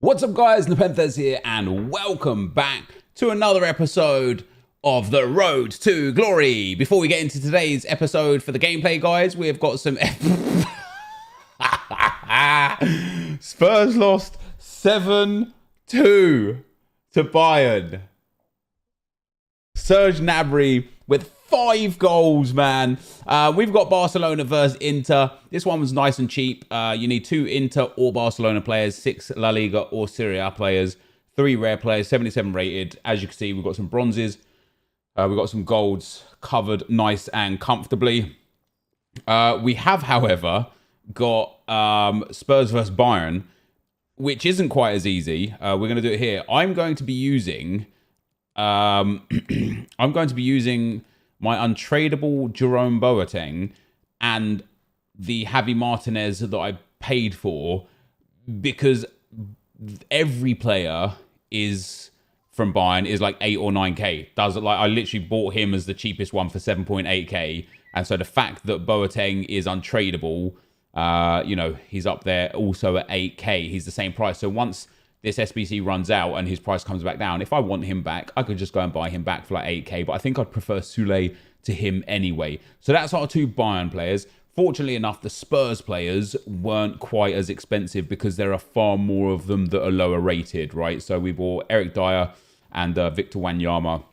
What's up guys, NepentheZ here and welcome back to another episode of The Road to Glory. Before we get into today's episode for the gameplay guys, we've got some... Spurs lost 7-2 to Bayern. Serge Gnabry with 5 goals, man. We've got Barcelona versus Inter. This one was nice and cheap. You need 2 Inter or Barcelona players, 6 La Liga or Serie A players, 3 rare players, 77 rated. As you can see, we've got some bronzes. We've got some golds covered nice and comfortably. We have, however, got Spurs versus Bayern, which isn't quite as easy. We're going to do it here. I'm going to be using... I'm going to be using my untradeable Jerome Boateng and the Javi Martinez that I paid for, because every player is from Bayern is like 8 or 9k. I literally bought him as the cheapest one for 7.8k, and so the fact that Boateng is untradeable, he's up there also at 8k. He's the same price. So once this SBC runs out and his price comes back down, if I want him back, I could just go and buy him back for like 8k, but I think I'd prefer Sule to him anyway. So that's our 2 Bayern players. Fortunately enough, the Spurs players weren't quite as expensive because there are far more of them that are lower rated, right? So we bought Eric Dyer and Victor Wanyama,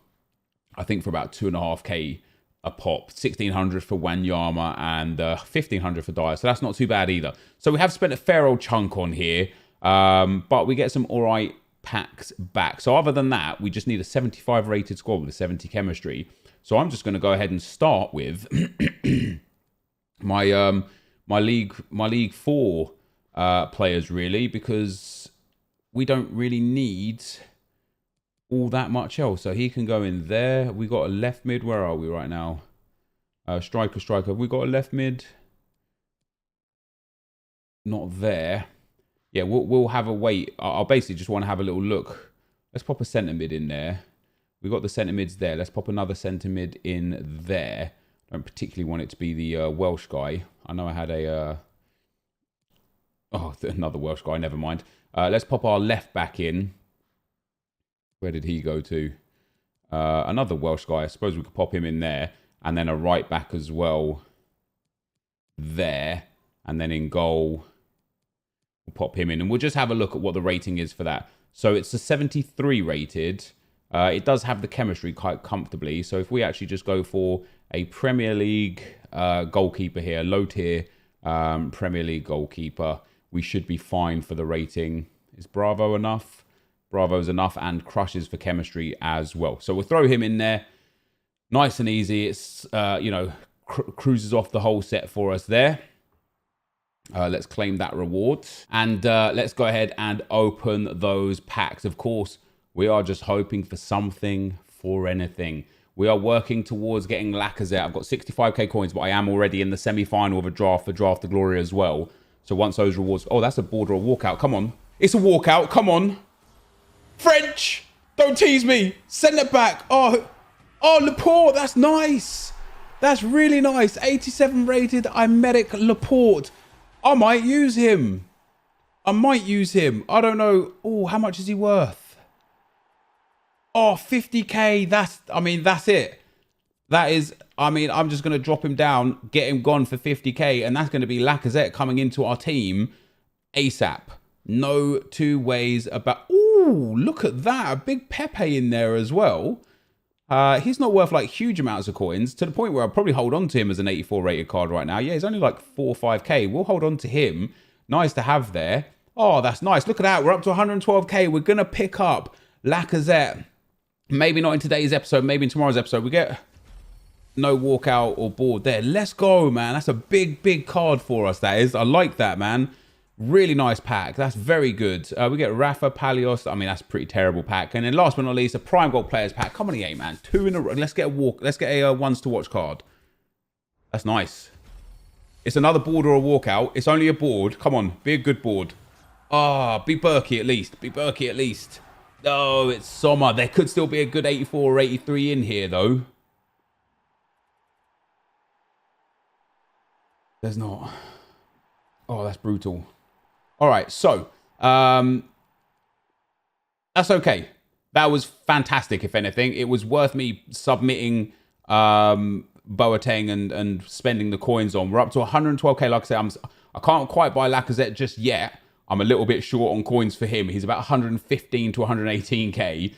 I think for about 2.5k a pop. 1,600 for Wanyama and 1,500 for Dyer. So that's not too bad either. So we have spent a fair old chunk on here. But we get some all right packs back. So other than that, we just need a 75 rated squad with a 70 chemistry. So I'm just going to go ahead and start with my League 4 players, really, because we don't really need all that much else. So he can go in there. We got a left mid. Where are we right now? Striker. Have we got a left mid? Not there. Yeah, we'll have a wait. I'll basically just want to have a little look. Let's pop a centre mid in there. We've got the centre mids there. Let's pop another centre mid in there. I don't particularly want it to be the Welsh guy. I know I had a... another Welsh guy. Never mind. Let's pop our left back in. Where did he go to? Another Welsh guy. I suppose we could pop him in there. And then a right back as well. There. And then in goal... we'll pop him in and we'll just have a look at what the rating is for that. So it's a 73 rated. It does have the chemistry quite comfortably. So if we actually just go for a Premier League goalkeeper here, low tier Premier League goalkeeper, we should be fine for the rating. Is Bravo enough? Bravo's enough, and crushes for chemistry as well. So we'll throw him in there. Nice and easy. It's, cruises off the whole set for us there. Let's claim that reward and let's go ahead and open those packs. Of course, we are just hoping for something for anything. We are working towards getting Lacazette. I've got 65k coins, but I am already in the semi-final of a draft for Draft to Glory as well. So once those rewards... oh, that's a border or walkout. Come on. It's a walkout. Come on. French! Don't tease me. Send it back. Oh, Laporte. That's nice. That's really nice. 87 rated Aymeric Laporte. I might use him. I don't know. Oh, how much is he worth? Oh, 50k. That's it. That is, I'm just going to drop him down, get him gone for 50k, and that's going to be Lacazette coming into our team ASAP. No two ways about... oh, look at that. A big Pepe in there as well. He's not worth like huge amounts of coins, to the point where I'll probably hold on to him as an 84 rated card right now. Yeah, he's only like 4 or 5k. We'll hold on to him. Nice to have there. Oh, that's nice. Look at that. We're up to 112k. We're going to pick up Lacazette. Maybe not in today's episode. Maybe in tomorrow's episode. We get no walkout or board there. Let's go, man. That's a big card for us, that is. I like that, man. Really nice pack. That's very good. We get Rafa, Palios. That's a pretty terrible pack. And then last but not least, a Prime Gold Players pack. Come on, EA, man. 2 in a row. Let's get a ones to watch card. That's nice. It's another board or a walkout. It's only a board. Come on. Be a good board. Be Berkey at least. No, it's Sommer. There could still be a good 84 or 83 in here, though. There's not. Oh, that's brutal. All right, so That's okay. That was fantastic, if anything. It was worth me submitting Boateng and spending the coins on. We're up to 112k. Like I said, I can't quite buy Lacazette just yet. I'm a little bit short on coins for him. He's about 115 to 118k.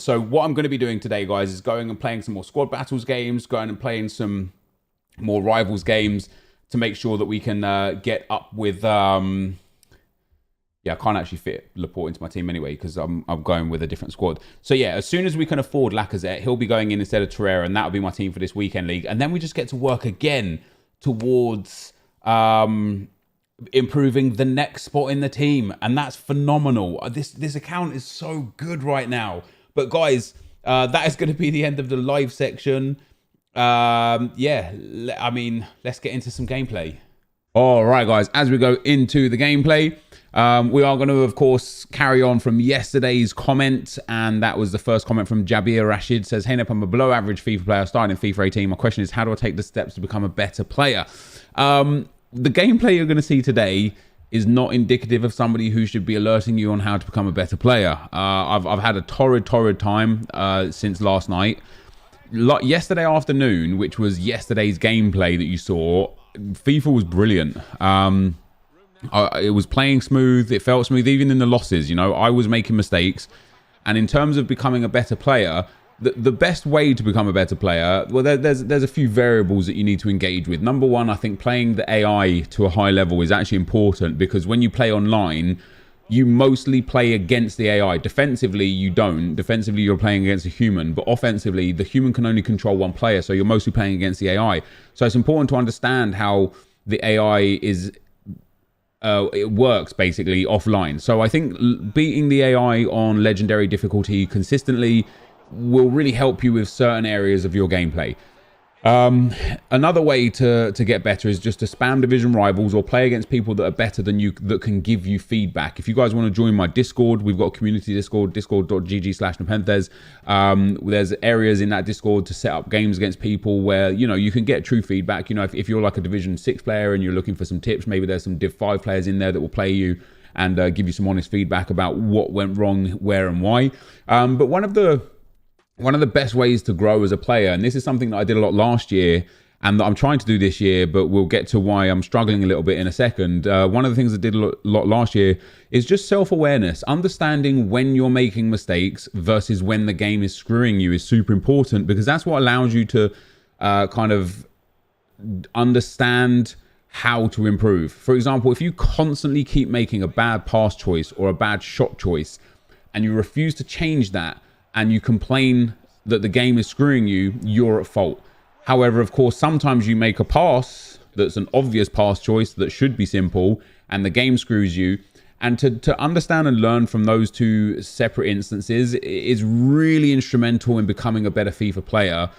So what I'm going to be doing today, guys, is going and playing some more squad battles games, going and playing some more rivals games to make sure that we can get up with... Yeah, I can't actually fit Laporte into my team anyway because I'm going with a different squad. So yeah, as soon as we can afford Lacazette, he'll be going in instead of Torreira, and that'll be my team for this weekend league. And then we just get to work again towards improving the next spot in the team, and that's phenomenal. This account is so good right now. But guys, that is going to be the end of the live section. Yeah, I mean, let's get into some gameplay. All right, guys, as we go into the gameplay, we are going to, of course, carry on from yesterday's comment, and that was the first comment from Jabir Rashid. Says, hey, Nep, I'm a below-average FIFA player starting in FIFA 18. My question is, how do I take the steps to become a better player? The gameplay you're going to see today is not indicative of somebody who should be alerting you on how to become a better player. I've had a torrid time since last night. Yesterday afternoon, which was yesterday's gameplay that you saw, FIFA was brilliant. It was playing smooth. It felt smooth, even in the losses. You know, I was making mistakes. And in terms of becoming a better player, the best way to become a better player, well, there's a few variables that you need to engage with. Number one, I think playing the AI to a high level is actually important, because when you play online, you mostly play against the AI. Defensively, you don't. Defensively, you're playing against a human. But offensively, the human can only control one player. So you're mostly playing against the AI. So it's important to understand how the AI is... it works basically offline. So I think beating the AI on legendary difficulty consistently will really help you with certain areas of your gameplay. Another way to get better is just to spam division rivals or play against people that are better than you, that can give you feedback. If you guys want to join my Discord, we've got a community Discord, discord.gg/NepentheZ. There's areas in that Discord to set up games against people where, you know, you can get true feedback. You know, if you're like a Division 6 player and you're looking for some tips, maybe there's some Div 5 players in there that will play you and give you some honest feedback about what went wrong, where and why. But one of the best ways to grow as a player, and this is something that I did a lot last year and that I'm trying to do this year, but we'll get to why I'm struggling a little bit in a second. One of the things I did a lot last year is just self-awareness. Understanding when you're making mistakes versus when the game is screwing you is super important, because that's what allows you to kind of understand how to improve. For example, if you constantly keep making a bad pass choice or a bad shot choice and you refuse to change that, and you complain that the game is screwing you, you're at fault. However, of course, sometimes you make a pass that's an obvious pass choice that should be simple, and the game screws you. And to understand and learn from those two separate instances is really instrumental in becoming a better FIFA player,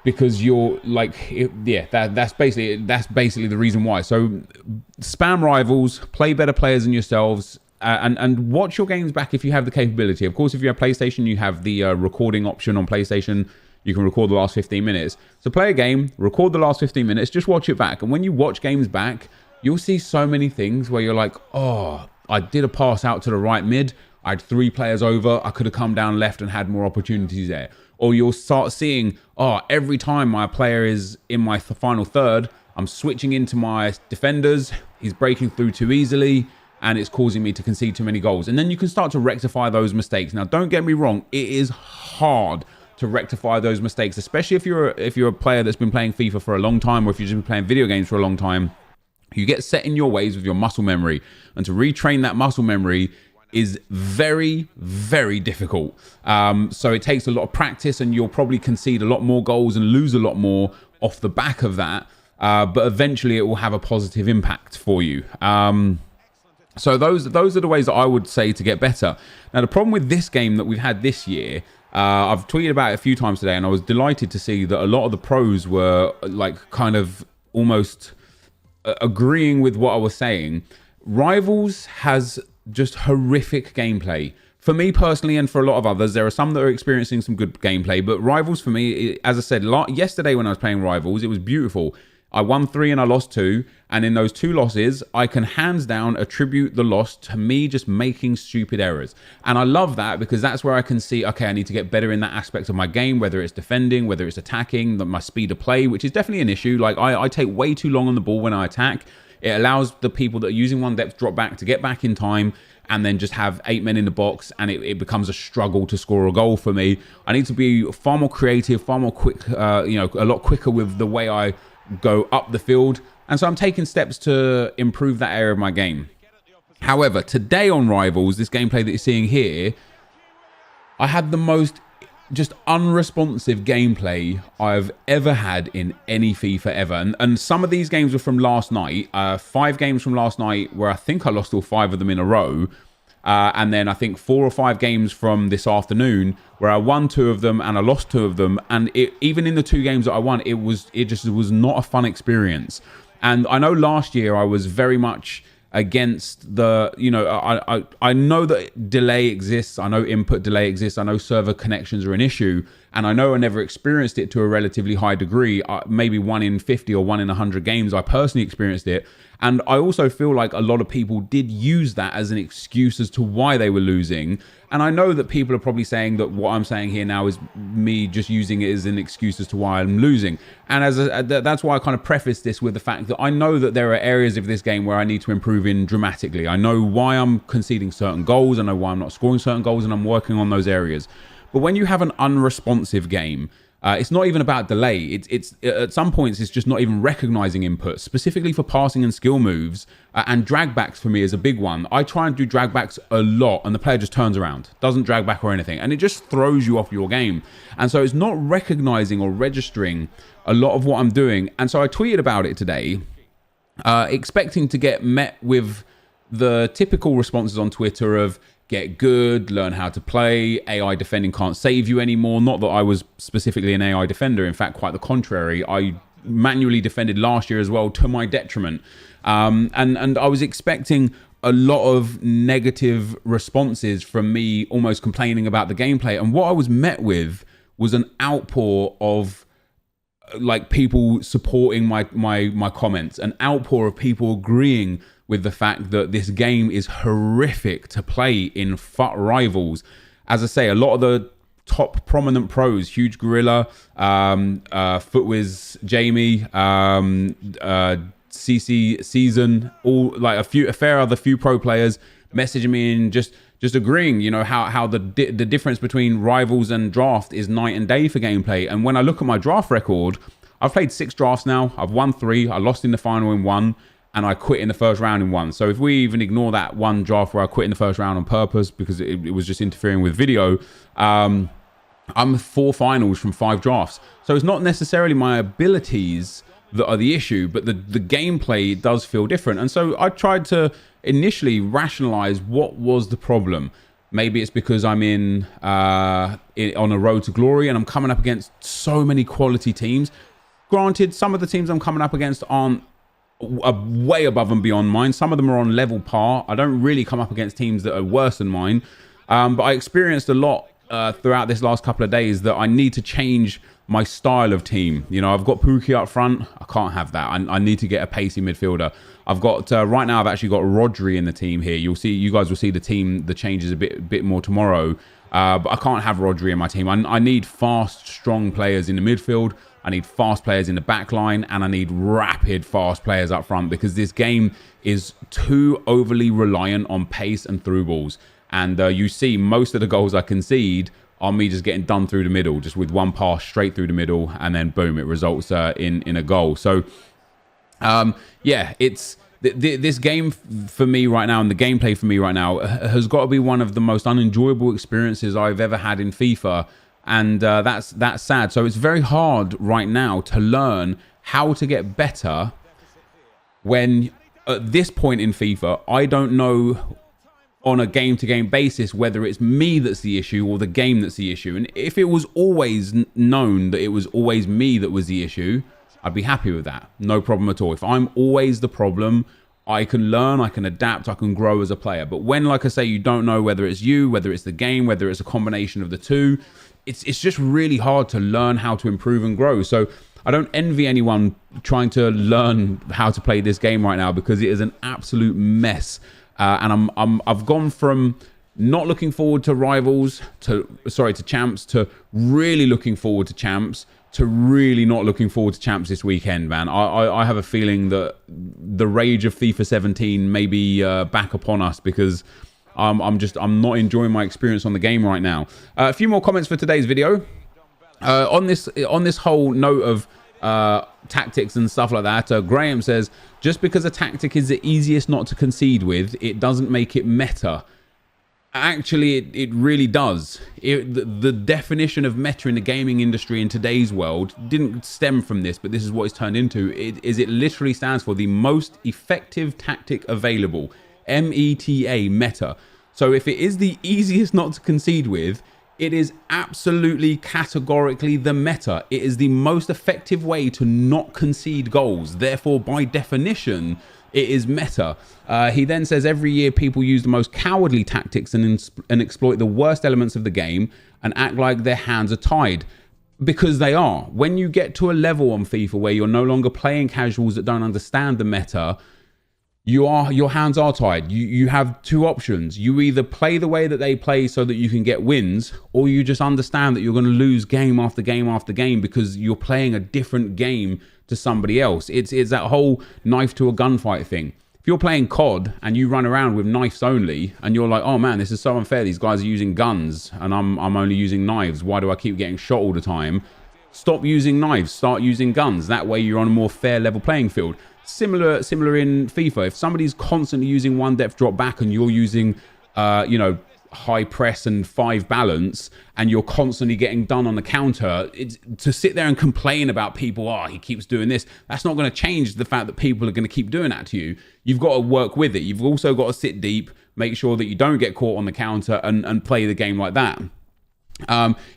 because you're like, yeah, that's basically the reason why. So spam rivals, play better players than yourselves. And watch your games back if you have the capability. Of course, if you have PlayStation, you have the recording option on PlayStation. You can record the last 15 minutes. So play a game, record the last 15 minutes, just watch it back. And when you watch games back, you'll see so many things where you're like, oh, I did a pass out to the right mid. I had 3 players over. I could have come down left and had more opportunities there. Or you'll start seeing, oh, every time my player is in my final third, I'm switching into my defenders. He's breaking through too easily, and it's causing me to concede too many goals. And then you can start to rectify those mistakes. Now, don't get me wrong, it is hard to rectify those mistakes, especially if you're a player that's been playing FIFA for a long time, or if you've just been playing video games for a long time. You get set in your ways with your muscle memory, and to retrain that muscle memory is very, very difficult. So it takes a lot of practice, and you'll probably concede a lot more goals and lose a lot more off the back of that. But eventually it will have a positive impact for you. So those are the ways that I would say to get better. Now, the problem with this game that we've had this year, I've tweeted about it a few times today, and I was delighted to see that a lot of the pros were like kind of almost agreeing with what I was saying. Rivals has just horrific gameplay. For me personally, and for a lot of others, there are some that are experiencing some good gameplay, but Rivals for me, as I said, yesterday when I was playing Rivals, it was beautiful. I won 3 and I lost 2. And in those 2 losses, I can hands down attribute the loss to me just making stupid errors. And I love that because that's where I can see, okay, I need to get better in that aspect of my game, whether it's defending, whether it's attacking, my speed of play, which is definitely an issue. Like I take way too long on the ball when I attack. It allows the people that are using one depth drop back to get back in time and then just have 8 men in the box, and it becomes a struggle to score a goal for me. I need to be far more creative, far more quick, a lot quicker with the way I go up the field. And so I'm taking steps to improve that area of my game. However, today on Rivals, this gameplay that you're seeing here, I had the most just unresponsive gameplay I've ever had in any FIFA ever. And some of these games were from last night. 5 games from last night where I think I lost all 5 of them in a row. And then I think 4 or 5 games from this afternoon where I won 2 of them and I lost 2 of them. And even in the 2 games that I won, it just was not a fun experience. And I know last year I was very much against the, I know that delay exists. I know input delay exists. I know server connections are an issue. And I know I never experienced it to a relatively high degree. Maybe 1 in 50 or 1 in 100 games, I personally experienced it. And I also feel like a lot of people did use that as an excuse as to why they were losing. And I know that people are probably saying that what I'm saying here now is me just using it as an excuse as to why I'm losing. And that's why I kind of preface this with the fact that I know that there are areas of this game where I need to improve in dramatically. I know why I'm conceding certain goals. I know why I'm not scoring certain goals, and I'm working on those areas. But when you have an unresponsive game, it's not even about delay. It's at some points, it's just not even recognizing input, specifically for passing and skill moves. And drag backs for me is a big one. I try and do drag backs a lot, and the player just turns around, doesn't drag back or anything. And it just throws you off your game. And so it's not recognizing or registering a lot of what I'm doing. And so I tweeted about it today, expecting to get met with the typical responses on Twitter of, get good, learn how to play, AI defending can't save you anymore. Not that I was specifically an AI defender. In fact, quite the contrary. I manually defended last year as well, to my detriment. And I was expecting a lot of negative responses from me almost complaining about the gameplay. And what I was met with was an outpour of like people supporting my comments, an outpour of people agreeing with the fact that this game is horrific to play in FUT Rivals. As I say, a lot of the top prominent pros, Huge Gorilla, Footwiz Jamie, CC Season, all like a fair other few pro players messaging me and just agreeing, how the difference between Rivals and Draft is night and day for gameplay. And when I look at my draft record, I've played 6 drafts now. I've won 3. I lost in the final in 1. And I quit in the first round in 1. So if we even ignore that one draft where I quit in the first round on purpose because it was just interfering with video, I'm 4 finals from 5 drafts. So it's not necessarily my abilities that are the issue, but the gameplay does feel different. And so I tried to initially rationalize what was the problem. Maybe it's because I'm on a road to glory and I'm coming up against so many quality teams. Granted, some of the teams I'm coming up against aren't way above and beyond mine. Some of them are on level par. I don't really come up against teams that are worse than mine. But I experienced a lot throughout this last couple of days that I need to change my style of team. I've got Pookie up front. I can't have that. I need to get a pacey midfielder. I've got right now. I've actually got Rodri in the team here. You guys will see the changes a bit more tomorrow. But I can't have Rodri in my team. I need fast, strong players in the midfield. I need fast players in the back line, and I need rapid, fast players up front because this game is too overly reliant on pace and through balls. And you see most of the goals I concede are me just getting done through the middle, just with one pass straight through the middle, and then boom, it results in a goal. So, it's this game for me right now, and the gameplay for me right now has got to be one of the most unenjoyable experiences I've ever had in FIFA. And that's sad. So it's very hard right now to learn how to get better when at this point in FIFA, I don't know on a game-to-game basis whether it's me that's the issue or the game that's the issue. And if it was always known that it was always me that was the issue, I'd be happy with that. No problem at all. If I'm always the problem, I can learn, I can adapt, I can grow as a player. But when, like I say, you don't know whether it's you, whether it's the game, whether it's a combination of the two, it's just really hard to learn how to improve and grow. So I don't envy anyone trying to learn how to play this game right now, because it is an absolute mess. And I've gone from not looking forward to rivals to champs, to really looking forward to champs, to really not looking forward to champs this weekend, man. I have a feeling that the rage of FIFA 17 may be back upon us, because I'm not enjoying my experience on the game right now. A few more comments for today's video. On this whole note of tactics and stuff like that, Graham says, just because a tactic is the easiest not to concede with, it doesn't make it meta. Actually, it really does. The definition of meta in the gaming industry in today's world didn't stem from this, but this is what it's turned into. It literally stands for the most effective tactic available. META, meta. So if it is the easiest not to concede with, it is absolutely categorically the meta. It is the most effective way to not concede goals. Therefore, by definition, it is meta. He then says every year people use the most cowardly tactics and exploit the worst elements of the game and act like their hands are tied. Because they are. When you get to a level on FIFA where you're no longer playing casuals that don't understand the meta, your hands are tied. You have two options. You either play the way that they play so that you can get wins, or you just understand that you're going to lose game after game after game because you're playing a different game to somebody else. It's that whole knife to a gunfight thing. If you're playing COD and you run around with knives only, and you're like, oh man, this is so unfair. These guys are using guns and I'm only using knives. Why do I keep getting shot all the time? Stop using knives. Start using guns. That way you're on a more fair level playing field. Similar in FIFA. If somebody's constantly using one depth drop back and you're using, high press and 5 balance, and you're constantly getting done on the counter, it's to sit there and complain about people, oh, he keeps doing this. That's not going to change the fact that people are going to keep doing that to you. You've got to work with it. You've also got to sit deep, make sure that you don't get caught on the counter and play the game like that.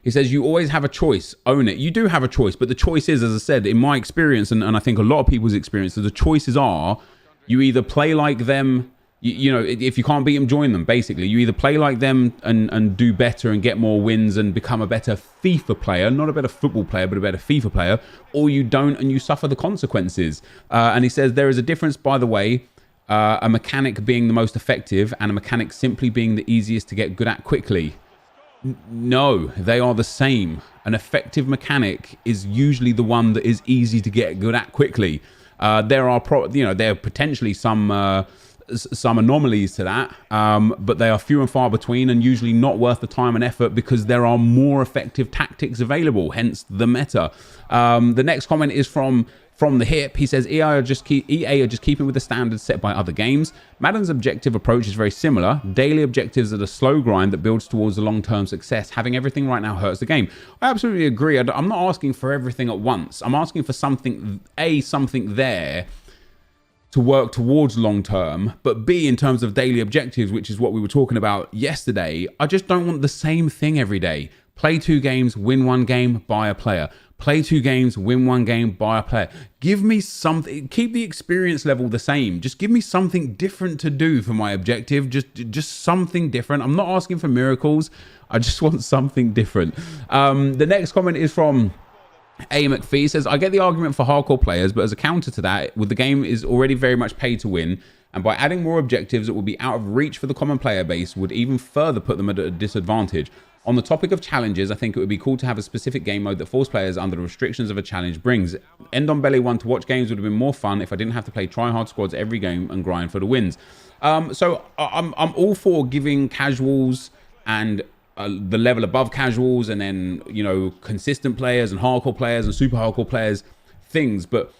He says you always have a choice. Own it. You do have a choice, but the choice is, as I said, in my experience, and I think a lot of people's experience, the choices are you either play like them, if you can't beat them, join them. Basically, you either play like them and do better and get more wins and become a better FIFA player, not a better football player, but a better FIFA player, or you don't and you suffer the consequences. And he says there is a difference, by the way, a mechanic being the most effective and a mechanic simply being the easiest to get good at quickly. No, they are the same. An effective mechanic is usually the one that is easy to get good at quickly. There are potentially some anomalies to that, but they are few and far between and usually not worth the time and effort because there are more effective tactics available, hence the meta. The next comment is from the hip. He says EA are just keeping with the standards set by other games. Madden's objective approach is very similar. Daily objectives are the slow grind that builds towards the long-term success. Having everything right now hurts the game. I absolutely agree. I'm not asking for everything at once. I'm asking for something there to work towards long term, but B, in terms of daily objectives, which is what we were talking about yesterday, I just don't want the same thing every day. Play 2 games, win 1 game, buy a player. Play 2 games, win 1 game, buy a player. Give me something, keep the experience level the same. Just give me something different to do for my objective. Just something different. I'm not asking for miracles. I just want something different. The next comment is from A. McPhee. Says, I get the argument for hardcore players, but as a counter to that, with the game is already very much pay to win, and by adding more objectives that would be out of reach for the common player base would even further put them at a disadvantage. On the topic of challenges, I think it would be cool to have a specific game mode that forces players under the restrictions of a challenge brings. End on belly 1 to watch games would have been more fun if I didn't have to play try-hard squads every game and grind for the wins. So I'm all for giving casuals and the level above casuals and then, consistent players and hardcore players and super hardcore players things, but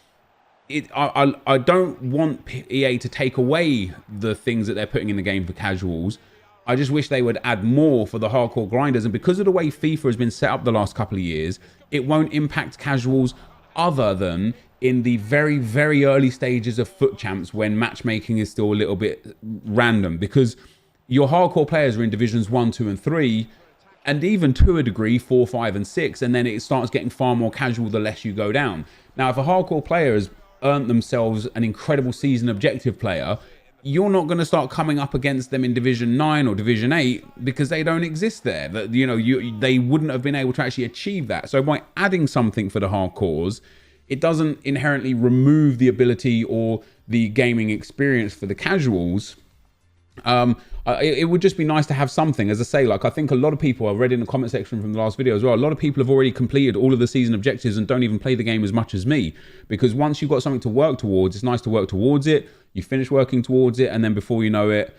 I don't want EA to take away the things that they're putting in the game for casuals. I just wish they would add more for the hardcore grinders, and because of the way FIFA has been set up the last couple of years, it won't impact casuals other than in the very, very early stages of FUT champs when matchmaking is still a little bit random, because your hardcore players are in divisions 1, 2 and 3, and even to a degree 4, 5 and 6, and then it starts getting far more casual the less you go down. Now, if a hardcore player has earned themselves an incredible season objective player, you're not going to start coming up against them in division 9 or division 8 because they don't exist there. They wouldn't have been able to actually achieve that. So by adding something for the hardcores, it doesn't inherently remove the ability or the gaming experience for the casuals. It would just be nice to have something. As I say, like, I think a lot of people, I read in the comment section from the last video as well, a lot of people have already completed all of the season objectives and don't even play the game as much as me, because once you've got something to work towards, it's nice to work towards it. You finish working towards it, and then before you know it,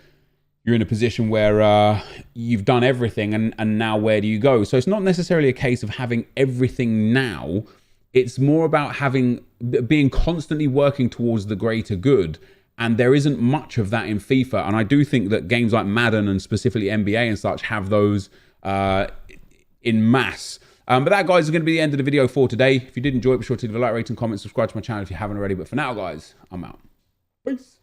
you're in a position where you've done everything, and now where do you go? So it's not necessarily a case of having everything now. It's more about being constantly working towards the greater good. And there isn't much of that in FIFA. And I do think that games like Madden and specifically NBA and such have those in mass. But that, guys, is going to be the end of the video for today. If you did enjoy it, be sure to leave a like, rate, and comment, subscribe to my channel if you haven't already. But for now, guys, I'm out. Peace.